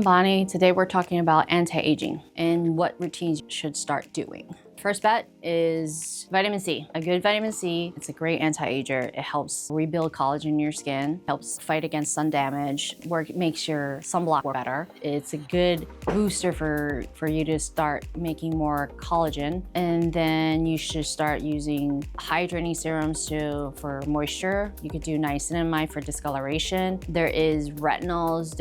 I'm Bonnie. Today we're talking about anti-aging and what routines you should start doing. First bet is vitamin C. A good vitamin C, it's a great anti-ager. It helps rebuild collagen in your skin, helps fight against sun damage, makes your sunblock work better. It's a good booster for you to start making more collagen. And then you should start using hydrating serums for moisture. You could do niacinamide for discoloration. There is retinols.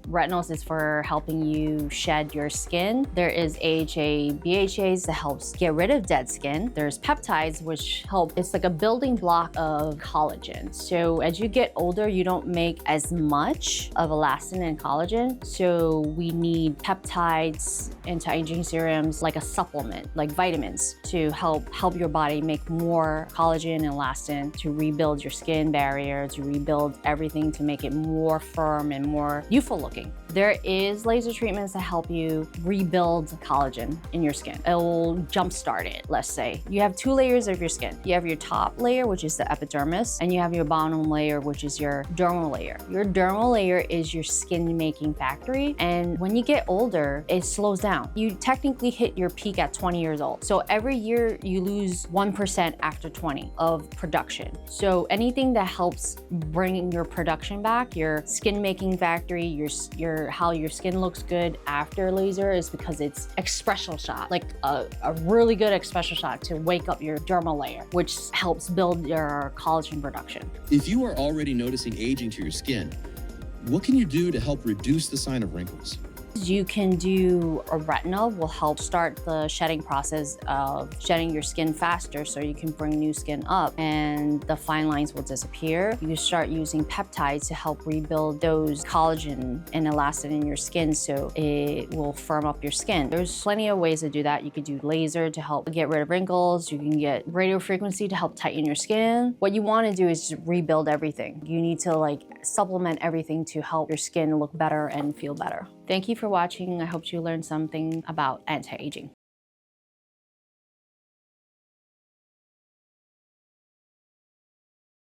Retinols is for helping you shed your skin. There is AHA, BHAs that helps get rid of dead skin. There's peptides, which help. It's like a building block of collagen. So as you get older, you don't make as much of elastin and collagen. So we need peptides, anti-aging serums, like a supplement, like vitamins, to help your body make more collagen and elastin, to rebuild your skin barrier, to rebuild everything, to make it more firm and more youthful looking. There is laser treatments that help you rebuild collagen in your skin. It will jumpstart it, let's say. You have two layers of your skin. You have your top layer, which is the epidermis, and you have your bottom layer, which is your dermal layer. Your dermal layer is your skin making factory, and when you get older, it slows down. You technically hit your peak at 20 years old. So every year you lose 1% after 20 of production. So anything that helps bring your production back, your skin making factory, how your skin looks good after laser, is because it's expression shot, like a really good expression shot to wake up your dermal layer, which helps build your collagen production. If you are already noticing aging to your skin, what can you do to help reduce the sign of wrinkles? You can do a retinol, will help start the shedding process of shedding your skin faster so you can bring new skin up and the fine lines will disappear. You can start using peptides to help rebuild those collagen and elastin in your skin so it will firm up your skin. There's plenty of ways to do that. You could do laser to help get rid of wrinkles. You can get radio frequency to help tighten your skin. What you want to do is just rebuild everything. You need to supplement everything to help your skin look better and feel better. Thank you for watching. I hope you learned something about anti-aging.